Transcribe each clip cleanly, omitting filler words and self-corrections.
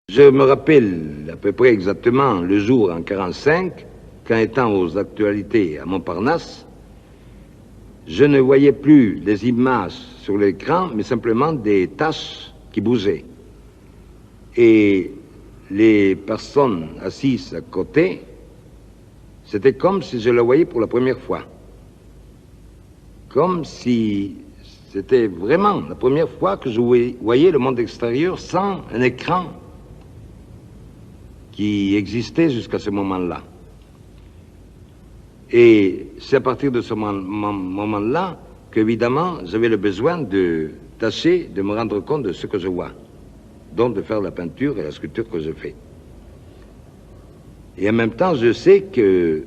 Je me rappelle à peu près exactement le jour en 45, quand étant aux actualités à Montparnasse, je ne voyais plus les images sur l'écran, mais simplement des taches qui bougeaient. Et les personnes assises à côté, c'était comme si je la voyais pour la première fois. Comme si c'était vraiment la première fois que je voyais le monde extérieur sans un écran qui existait jusqu'à ce moment-là. Et c'est à partir de ce moment-là qu'évidemment, j'avais le besoin de tâcher de me rendre compte de ce que je vois, donc de faire la peinture et la sculpture que je fais. Et en même temps, je sais qu'elle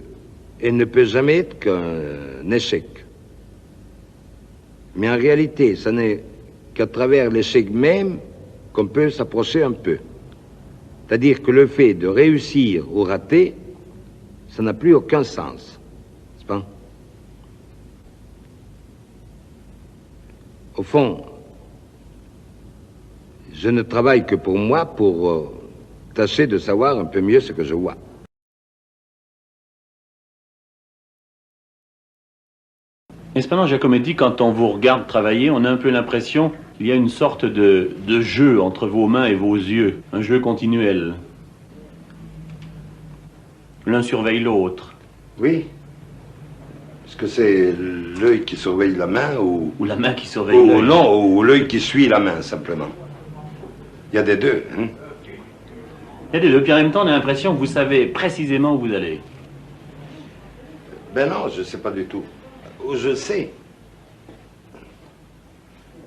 ne peut jamais être qu'un échec. Mais en réalité, ce n'est qu'à travers l'échec même qu'on peut s'approcher un peu. C'est-à-dire que le fait de réussir ou rater, ça n'a plus aucun sens. N'est-ce pas? Au fond, je ne travaille que pour moi, pour tâcher de savoir un peu mieux ce que je vois. Mais cependant, Giacometti, quand on vous regarde travailler, on a un peu l'impression qu'il y a une sorte de jeu entre vos mains et vos yeux, un jeu continuel. L'un surveille l'autre. Oui. Est-ce que c'est l'œil qui surveille la main ou la main qui surveille l'œil? Non, ou l'œil qui suit la main, simplement. Il y a des deux. Hein? Il y a des deux, puis en même temps, on a l'impression que vous savez précisément où vous allez. Ben non, je ne sais pas du tout. Ou je sais.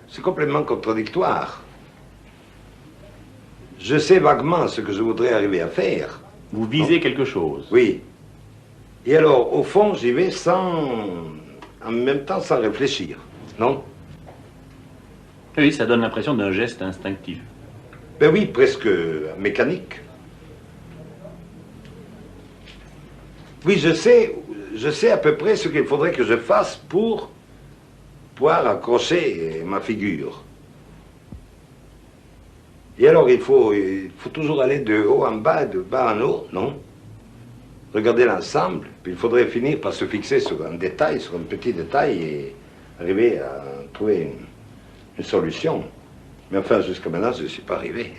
C'est complètement contradictoire. Je sais vaguement ce que je voudrais arriver à faire. Vous visez quelque chose. Oui. Et alors, au fond, j'y vais en même temps sans réfléchir, non? Oui, ça donne l'impression d'un geste instinctif. Ben oui, presque mécanique. Oui, je sais à peu près ce qu'il faudrait que je fasse pour pouvoir accrocher ma figure. Et alors, il faut toujours aller de haut en bas, de bas en haut, non? Regarder l'ensemble, puis il faudrait finir par se fixer sur un détail, sur un petit détail, et arriver à trouver une solution. Mais enfin, jusqu'à maintenant, je ne suis pas arrivé.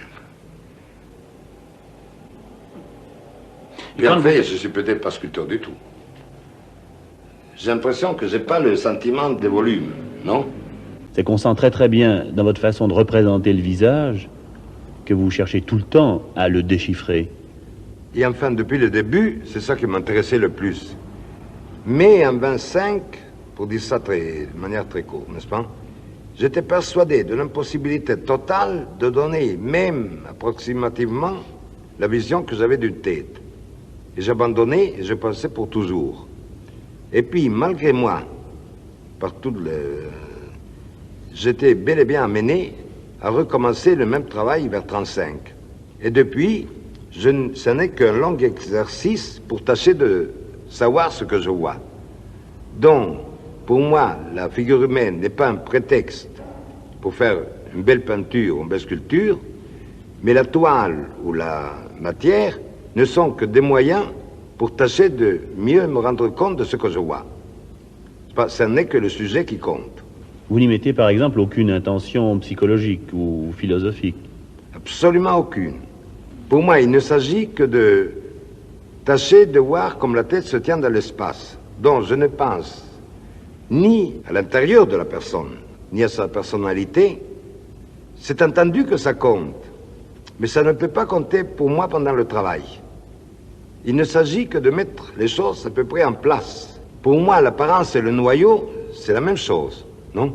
Puis en fait, je ne suis peut-être pas sculpteur du tout. J'ai l'impression que je n'ai pas le sentiment des volumes, non? C'est qu'on sent très très bien dans votre façon de représenter le visage que vous cherchez tout le temps à le déchiffrer. Et enfin, depuis le début, c'est ça qui m'intéressait le plus. Mais en 25, pour dire ça de manière très courte, n'est-ce pas? J'étais persuadé de l'impossibilité totale de donner, même approximativement, la vision que j'avais d'une tête. Et j'abandonnais et je pensais pour toujours. Et puis, malgré moi, j'étais bel et bien amené à recommencer le même travail vers 35. Et depuis, ce n'est qu'un long exercice pour tâcher de savoir ce que je vois. Donc, pour moi, la figure humaine n'est pas un prétexte pour faire une belle peinture ou une belle sculpture, mais la toile ou la matière ne sont que des moyens pour tâcher de mieux me rendre compte de ce que je vois. Ce n'est que le sujet qui compte. Vous n'y mettez par exemple aucune intention psychologique ou philosophique? Absolument aucune. Pour moi, il ne s'agit que de tâcher de voir comme la tête se tient dans l'espace, dont je ne pense ni à l'intérieur de la personne, ni à sa personnalité. C'est entendu que ça compte, mais ça ne peut pas compter pour moi pendant le travail. Il ne s'agit que de mettre les choses à peu près en place. Pour moi, l'apparence et le noyau, c'est la même chose, non?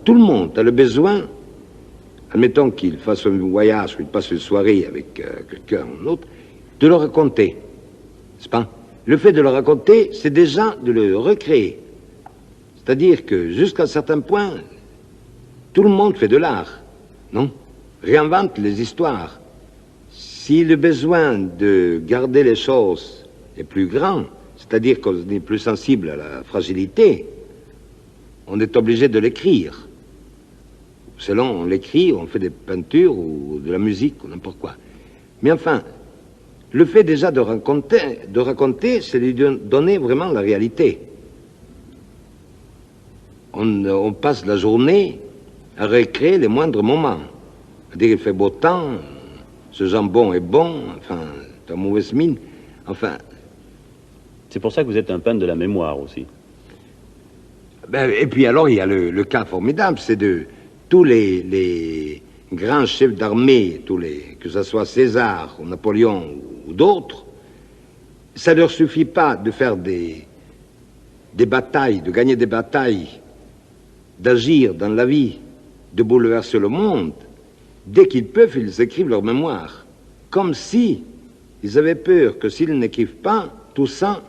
Tout le monde a le besoin, admettons qu'il fasse un voyage, qu'il passe une soirée avec quelqu'un ou un autre, de le raconter, n'est-ce pas? Le fait de le raconter, c'est déjà de le recréer. C'est-à-dire que, jusqu'à un certain point, tout le monde fait de l'art, non? Réinvente les histoires. Si le besoin de garder les choses est plus grand, c'est-à-dire qu'on est plus sensible à la fragilité, on est obligé de l'écrire. Selon on l'écrit, on fait des peintures ou de la musique ou n'importe quoi. Mais enfin, le fait déjà de raconter, c'est lui donner vraiment la réalité. On passe la journée à recréer les moindres moments. C'est-à-dire qu'il fait beau temps, ce jambon est bon, enfin, t'as mauvaise mine, enfin... C'est pour ça que vous êtes un peintre de la mémoire aussi. Ben, et puis alors, il y a le cas formidable, c'est de tous les grands chefs d'armée, que ce soit César ou Napoléon ou d'autres, ça ne leur suffit pas de faire des batailles, de gagner des batailles, d'agir dans la vie, de bouleverser le monde. Dès qu'ils peuvent, ils écrivent leur mémoire. Comme si ils avaient peur que s'ils n'écrivent pas, tout ça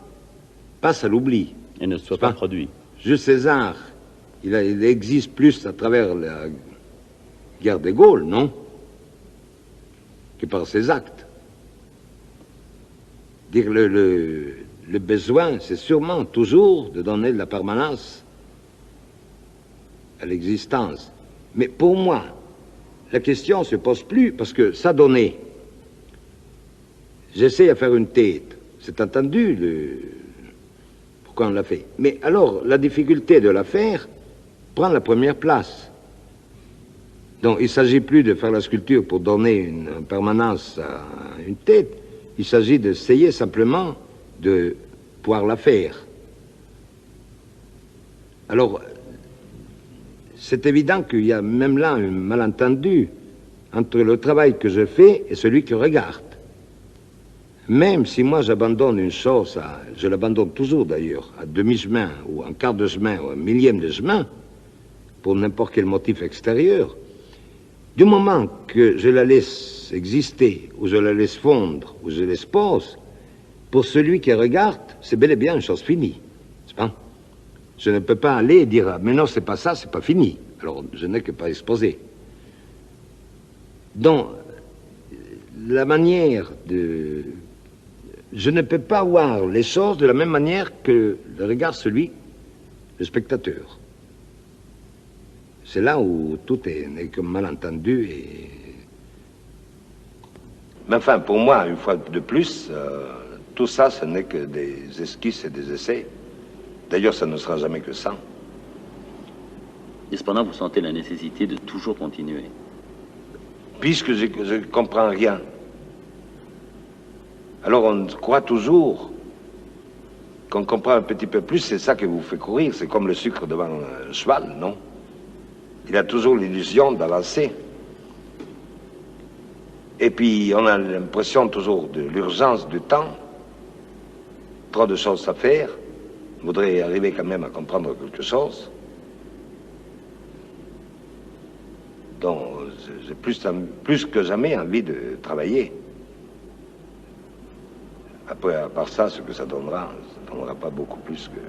passe à l'oubli. Et ne soit pas produit. Jules César, il existe plus à travers la guerre des Gaules, non? Que par ses actes. Dire le besoin, c'est sûrement toujours de donner de la permanence à l'existence. Mais pour moi, la question ne se pose plus, parce que ça donnait. J'essaie à faire une tête. C'est entendu pourquoi on l'a fait. Mais alors, la difficulté de la faire prend la première place. Donc, il ne s'agit plus de faire la sculpture pour donner une permanence à une tête. Il s'agit d'essayer simplement de pouvoir la faire. Alors, c'est évident qu'il y a même là un malentendu entre le travail que je fais et celui que regarde. Même si moi j'abandonne une chose, je l'abandonne toujours d'ailleurs, à demi-chemin ou un quart de chemin ou un millième de chemin, pour n'importe quel motif extérieur, du moment que je la laisse exister, ou je la laisse fondre, ou je l'expose, pour celui qui regarde, c'est bel et bien une chose finie. C'est pas? Je ne peux pas aller et dire « mais non, c'est pas ça, c'est pas fini ». Alors, je n'ai que pas exposé. Donc, la manière de... Je ne peux pas voir les choses de la même manière que le regarde celui, le spectateur. C'est là où tout n'est que malentendu et... Mais enfin, pour moi, une fois de plus, tout ça, ce n'est que des esquisses et des essais. D'ailleurs, ça ne sera jamais que ça. Et cependant, vous sentez la nécessité de toujours continuer. Puisque je ne comprends rien. Alors on croit toujours qu'on comprend un petit peu plus, c'est ça qui vous fait courir. C'est comme le sucre devant un cheval, non? Il a toujours l'illusion d'avancer. Et puis on a l'impression toujours de l'urgence du temps, trop de choses à faire. On voudrait arriver quand même à comprendre quelque chose. Donc j'ai plus que jamais envie de travailler. Après, à part ça, ce que ça donnera pas beaucoup plus que...